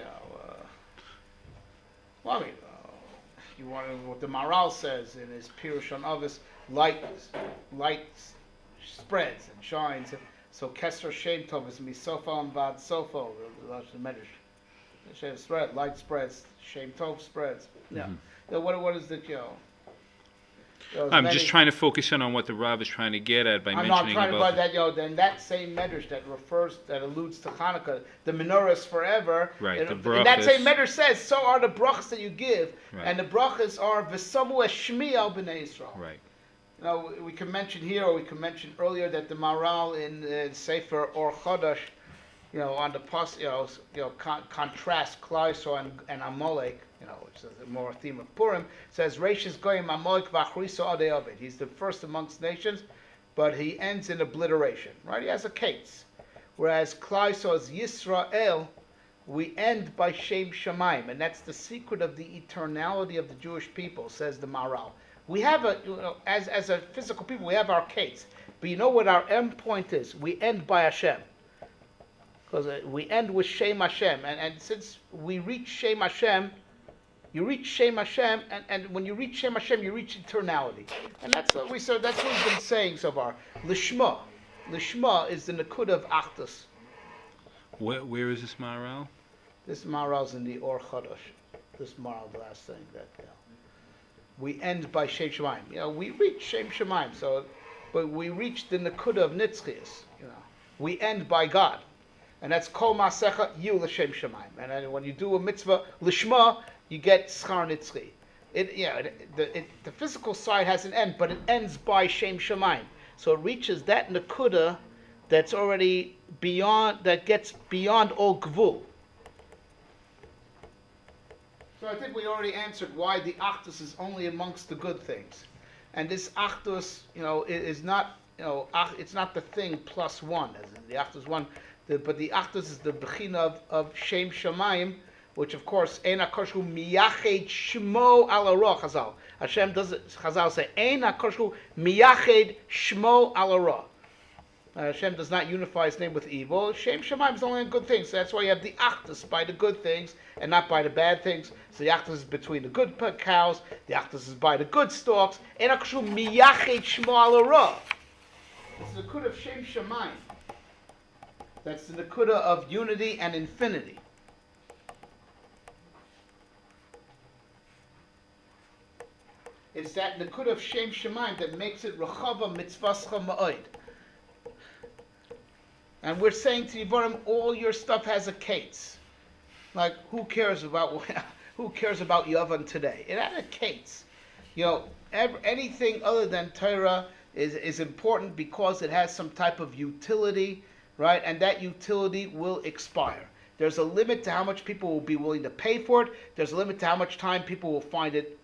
I mean, you want to, what the Maral says in his Pirush on Avis, light spreads and shines. So Keser Shem Tov is Misofo and Vad Sofo, the Medrash. Shem spread, light spreads, Shem Tov spreads. Yeah. Mm-hmm. What is the, I'm just trying to focus in on what the Rav is trying to get at by mentioning about that, then that same Medrash that alludes to Chanukah, the menorah is forever. Right, the brachas. And that same Medrash says, so are the brachas that you give, right. And the brachas are v'samu Shmi al B'nai Yisrael. Right. You know, we can mention here, or we can mention earlier that the Maral in Sefer Or Chodesh, on the contrast Klaiso and Amalek, which is a more theme of Purim, says Reishis Goyim Amalek v'Achriso Adei Ovid. He's the first amongst nations, but he ends in obliteration. Right? He has a case. Whereas Klaiso's Yisrael, we end by Shem Shomayim, and that's the secret of the eternality of the Jewish people, says the Maral. We have as a physical people, we have our case. But you know what our end point is? We end by Hashem. Because we end with Shem Hashem. And since we reach Shem Hashem, you reach Shem Hashem, and when you reach Shem Hashem, you reach eternality. And that's what we've been saying so far. Lishma. Lishma is the Nakud of Achdus. Where is this Maral? This Maral is in the Or Chodesh. This Maral, the last thing that... we end by Shem Shomayim. We reach Shem Shomayim, but we reach the Nakuda of Nitzchias. We end by God. And that's Kol Masecha Yu L'Shem Shomayim. And then when you do a mitzvah, Lishma, you get Schar Nitzchi. The physical side has an end, but it ends by Shem Shomayim. So it reaches that Nakuda that's already beyond, that gets beyond all Gvul. So I think we already answered why the Achdus is only amongst the good things. And this Achdus, is not, it's not the thing plus one, as in the Achdus one, but the Achdus is the Bechina of Shem Shomayim, which of course, Ein HaKoshhu miyached shmo ala roh, Chazal. Hashem does it, Chazal say, Ein HaKoshhu miyached shmo ala roh. Hashem does not unify his name with evil. Shem Shomayim is only in good things. So that's why you have the Achdus by the good things and not by the bad things. So the Achdus is between the good cows. The Achdus is by the good stalks. Ein HaKoshhu miyached shmo ala roh. It's the Nakuda of Shem Shomayim. That's the Nakuda of unity and infinity. It's that Nakuda of Shem Shomayim that makes it Rechava Mitzvascha Ma'od. And we're saying to Yivarim, all your stuff has a case. Like, who cares about Yavan today? It had a case. Anything other than Torah is important because it has some type of utility, right? And that utility will expire. There's a limit to how much people will be willing to pay for it. There's a limit to how much time people will find it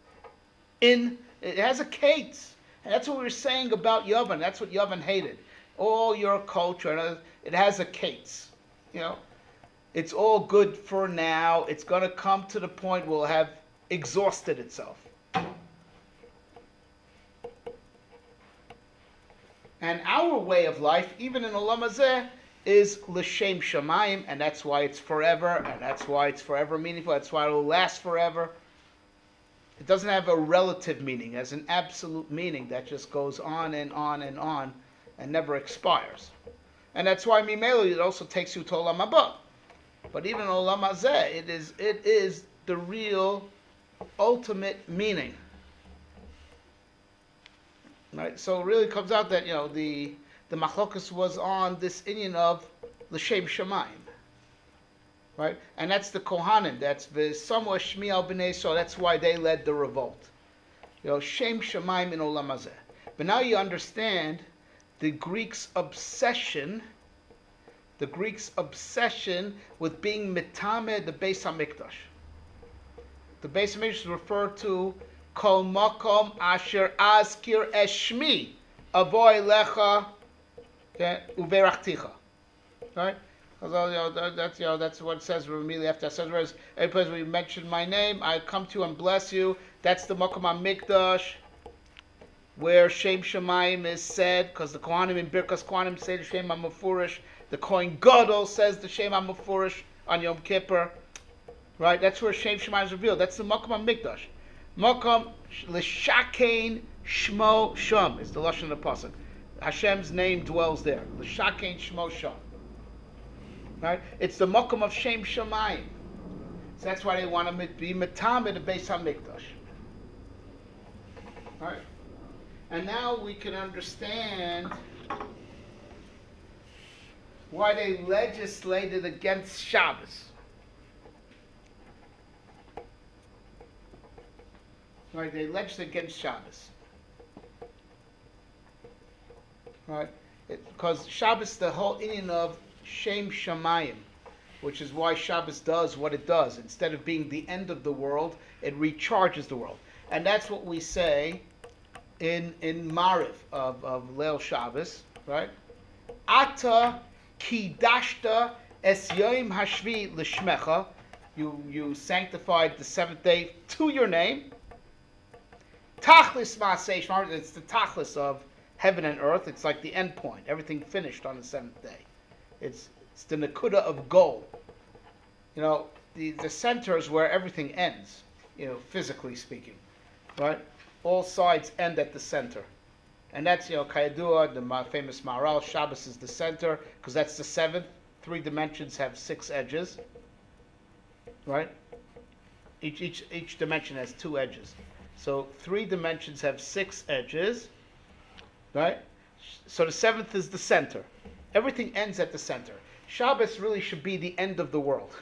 in. It has a case. And that's what we were saying about Yavan. That's what Yavan hated. All your culture, it has a case. It's all good for now. It's going to come to the point where it'll have exhausted itself. And our way of life, even in Olam Hazeh, is L'Shem Shomayim, and that's why it's forever, and that's why it's forever meaningful, that's why it will last forever. It doesn't have a relative meaning, it has an absolute meaning that just goes on and on and on, and never expires. And that's why Mimelu, it also takes you to Olam Haba. But even Olam Hazeh, it is the real ultimate meaning. Right? So it really comes out that the machlokas was on this inyan of l'shem Shomayim. Right? And that's the Kohanim. That's the Samwa Shmi al B'nai Yisrael. That's why they led the revolt. Shem Shomayim in Olam Hazeh. But now you understand the Greeks' obsession with being mitame the Beis HaMikdash. The Beis HaMikdash is referred to Kol Makom Asher Azkir Eshmi Avoy Lecha Uverachticha. Right? That's what it says immediately after. It says, whereas every place where you mention my name, I come to you and bless you. That's the Makom HaMikdash, where Shem Shomayim is said, because the Kohanim in Birkas Kohanim say the Shem HaMefurish. The Kohen Gadol says the Shem HaMefurish on Yom Kippur. Right? That's where Shem Shomayim is revealed. That's the Makom HaMikdash. Makom L'Shakein Shmo Shem is the Lashon of the Pasuk. Hashem's name dwells there. L'Shakein Shmo Shem. Right? It's the Makom of Shem Shomayim. So that's why they want to be Matamid the Beis HaMikdash. Right? And now we can understand why they legislated against Shabbos. Right? They legislated against Shabbos. Right? Because Shabbos, the whole inyan of Shem Shomayim, which is why Shabbos does what it does. Instead of being the end of the world, it recharges the world. And that's what we say in Mariv of Leil Shabbos, right? Ata kidashta es yoim hashvi l'shmecha. You sanctified the seventh day to your name. Tachlis ma'aseh shmar. It's the tachlis of heaven and earth. It's like the end point. Everything finished on the seventh day. It's the nakuda of goal. The center is where everything ends. Physically speaking, right? All sides end at the center, and that's Kayadua, the famous Maharal. Shabbos is the center because that's the seventh. 3 dimensions have 6 edges, right? Each dimension has 2 edges, so 3 dimensions have 6 edges, right? So the seventh is the center. Everything ends at the center. Shabbos really should be the end of the world.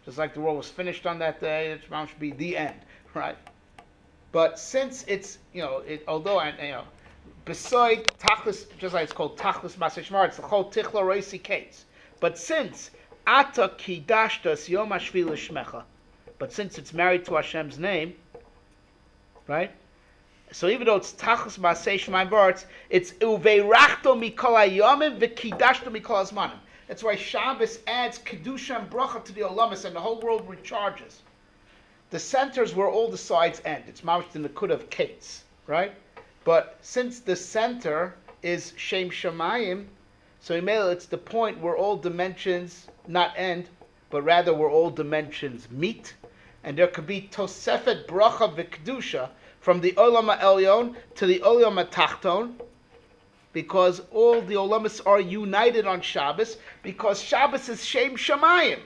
Just like the world was finished on that day, it should be the end, right? But since it's, beside Tachlis, just like it's called Tachlis Maseshmar, it's the whole Tichla Reisi Kates. But since Ata Kidashtas Yom Hashvi L'Shmecha, but since it's married to Hashem's name, right? So even though it's Tachlis Maseshmar, it's Uveirachto Mikol Hayomim V'Kidashto Mikol Hazmanim. That's why Shabbos adds Kedusha and Bracha to the Olamis, and the whole world recharges. The center is where all the sides end. It's mamish in the Kud of Kates, right? But since the center is Shem Shomayim, so it's the point where all dimensions not end, but rather where all dimensions meet. And there could be Tosefet Bracha V'Kedusha from the Olam HaElyon to the Olam HaTachton, because all the Olamis are united on Shabbos, because Shabbos is Shem Shomayim.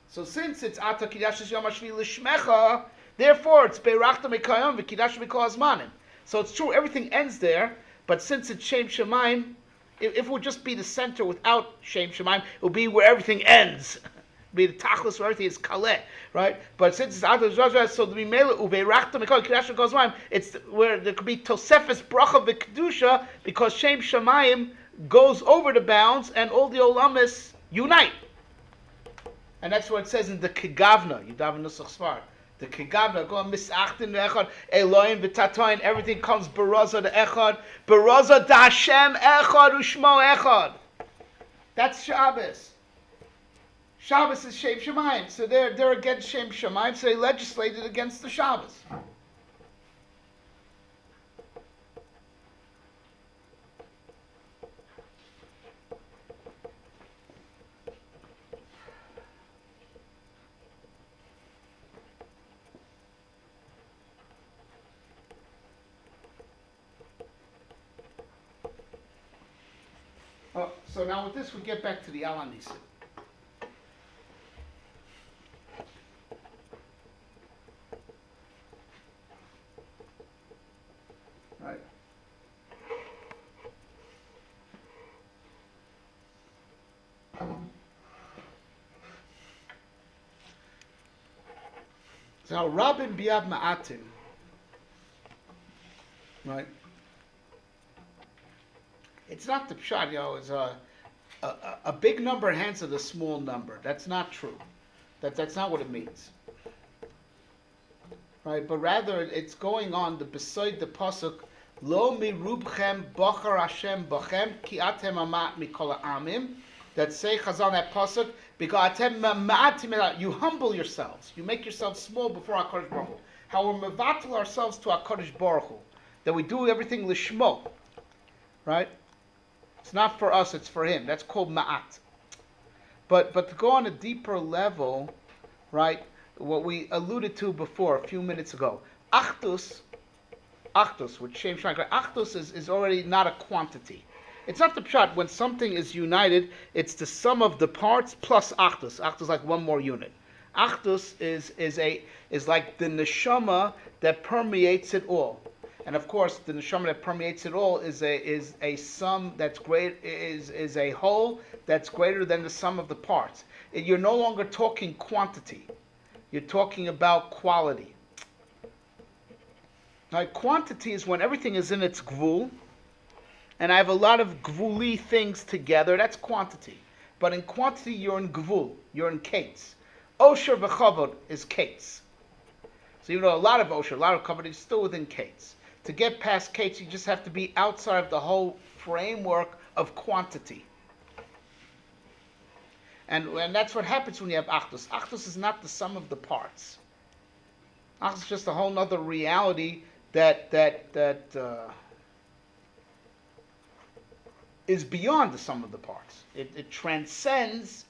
So since it's Ata Kidashis Yom Hashvi L'Shmecha, therefore it's Beirachta Mekayom V'Kidash Mikol Hazmanim. So it's true, everything ends there, but since it's Shem Shomayim, if it would just be the center without Shem Shomayim, it would be where everything ends. Be the tachlis where everything is kaleh, right? But since it's Ata Kidashis, so the Mimela Ubeirachta Mekayom Kidash Mikol Hazmanim, it's where there could be Tosefes Bracha V'Kedusha, because Shem Shomayim goes over the bounds and all the Olamis unite. And that's what it says in the Kegavna, Yudav Nusach Sfar. The Kegavna, go on Misachtin Echad, Elohim V'Tatoin, everything comes Baraza to Echad, Baraza da Hashem Echad Ushmo Echad. That's Shabbos. Shabbos is Shem Shomayim, so they're against Shem Shomayim, so they legislated against the Shabbos. So now with this, we get back to the Al HaNisim. So now, Rabin Biab Ma'atim, right? It's not the pshat, it's a big number in hands of a small number. That's not true. That's not what it means. Right? But rather, it's going on beside the pasuk, Lo mirubchem bachar Hashem bachem ki atem amat mikol ha'amim. That say Chazal that pasuk, because atem ma'atim, you humble yourselves, you make yourselves small before HaKadosh Baruch Hu. How we're mevatel ourselves to HaKadosh Baruch Hu, that we do everything lishmo, right? It's not for us, it's for Him. That's called ma'at. But to go on a deeper level, right? What we alluded to before a few minutes ago, Achdus, which Shem Shomayim, Achdus is already not a quantity. It's not the pshat. When something is united, it's the sum of the parts plus Achdus. Achdus is like one more unit. Achdus is like the neshama that permeates it all. And of course, the neshama that permeates it all is a sum that's great, is a whole that's greater than the sum of the parts. You're no longer talking quantity. You're talking about quality. Now, quantity is when everything is in its gvul, and I have a lot of gvuli things together. That's quantity. But in quantity, you're in gvul. You're in kates. Osher v'chavod is kates. So even though a lot of osher, a lot of kavod is still within kates. To get past kates, you just have to be outside of the whole framework of quantity. And that's what happens when you have Achdus. Achdus is not the sum of the parts. Achdus is just a whole other reality that is beyond the sum of the parts. It transcends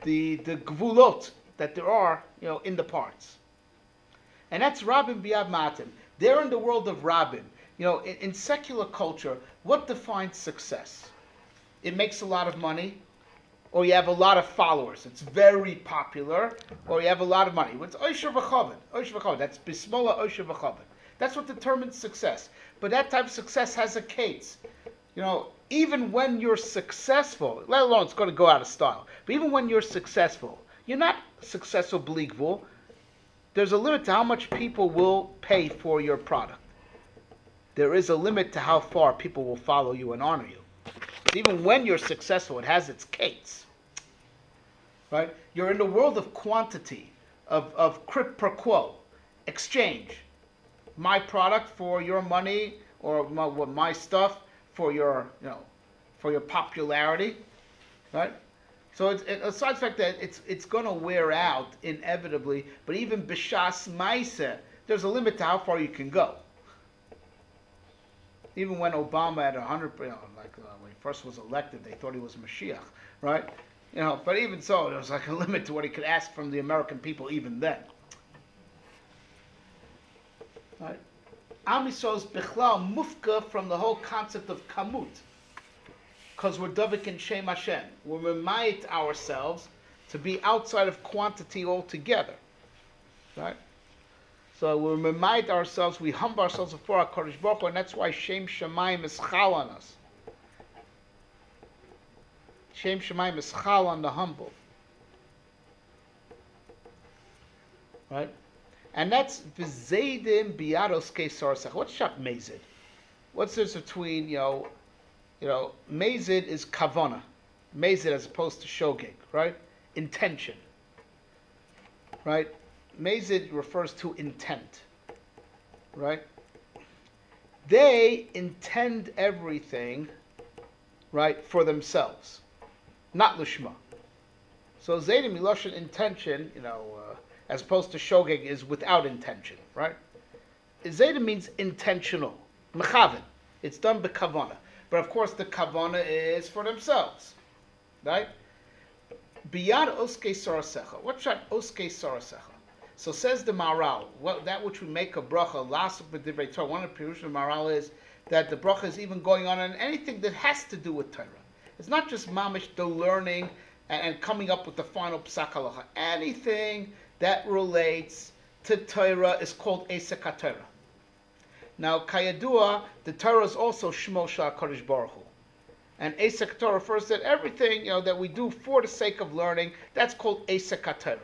the gvulot that there are, in the parts. And that's Rabin Biab Matim. They're in the world of Rabin. In secular culture, what defines success? It makes a lot of money, or you have a lot of followers. It's very popular, or you have a lot of money. It's Osher v'chavod. Osher v'chavod. That's Bismillah Osher v'chavod. That's what determines success. But that type of success has a case. Even when you're successful, let alone it's going to go out of style, but even when you're successful, you're not successful b'ligvul. There's a limit to how much people will pay for your product. There is a limit to how far people will follow you and honor you. But even when you're successful, it has its cates. Right? You're in the world of quantity, of quid pro quo, exchange. My product for your money, or my stuff for your, for your popularity, right? So aside from the fact that it's going to wear out inevitably, but even b'shas ma'aseh, there's a limit to how far you can go. Even when Obama had 100, when he first was elected, they thought he was Mashiach, right? But even so, there was like a limit to what he could ask from the American people even then. Right? Am Yisrael's bichlal mufka from the whole concept of kamut, because we're davik in Shem Hashem. We remind ourselves to be outside of quantity altogether, right? So we remind ourselves, we humble ourselves before HaKadosh Baruch Hu, and that's why Shem Shomayim is chal on us. Shem Shomayim is chal on the humble, right? And that's v'zeidim biyados kesarsach. What's shap mezid? What's this between, mezid is kavana. Mezid as opposed to shogeg, right? Intention. Right? Mezid refers to intent. Right? They intend everything, right, for themselves. Not lishma. So zeidim miloshin intention, as opposed to shogeg is without intention, right? Zayda means intentional, mechaven. It's done b'kavana. But of course the kavana is for themselves, right? Biyad oskei sarasecha. What's that oskei sarasecha? So says the Maral, that which we make a bracha, lasuk b'divrei Torah. One of the Pirush of the Maral is that the bracha is even going on anything that has to do with Torah. It's not just mamish, the learning and coming up with the final psak halacha. Anything that relates to Torah is called Esek HaTorah. Now, Kayadua, the Torah is also Shmo Shel HaKadosh Baruch Hu. And Esek HaTorah refers to everything that we do for the sake of learning. That's called Esek HaTorah.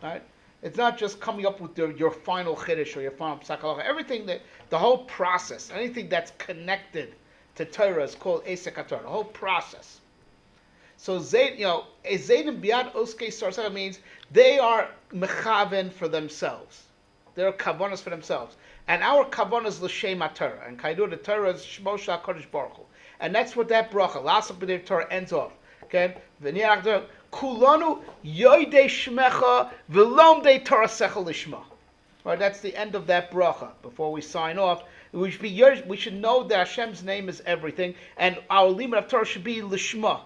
right? It's not just coming up with your final chiddush or your final psak halacha. Everything that the whole process, anything that's connected to Torah is called Esek HaTorah. The whole process. So Zayd, Zaydim Biad Oskei Sarasach means they are mechaven for themselves. They're kavanas for themselves. And our kavanah is l'shem HaTorah. And Kaidur, the Torah is Shmo Shel HaKadosh Baruch Hu. And that's what that bracha, Lasach B'Dev Torah, ends off. Okay? Kulanu yoidei shmecha v'lomdei Torah sechel lishma. Right, that's the end of that bracha. Before we sign off, we should know that Hashem's name is everything, and our limit of Torah should be lishma.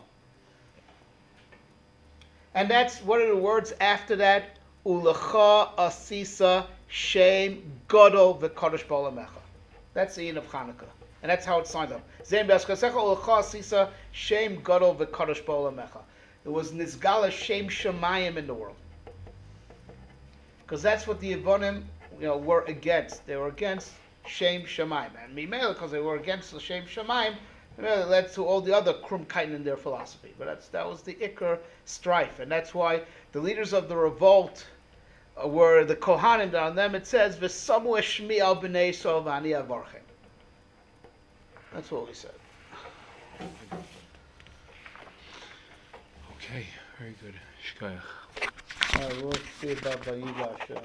And that's, what are the words after that? Ulecha asisa shem gadol v'kadosh ba'olamecha. That's the end of Chanukah. And that's how it's signed up. Zem b'askasecha ulecha asisa shem gadol v'kadosh ba'olamecha. It was Nizgala Shem Shomayim in the world. Because that's what the Yevonim were against. They were against Shem Shomayim. And Mimela, because they were against the Shem Shomayim, it led to all the other krumkaiten in their philosophy. But that was the Iker strife. And that's why the leaders of the revolt were the Kohanim. And on them it says, V'samu eshmi al b'nei Yisrael v'ani avarchem. That's what we said. Okay, very good. Shkoyach. All right, we'll see about Vayigash.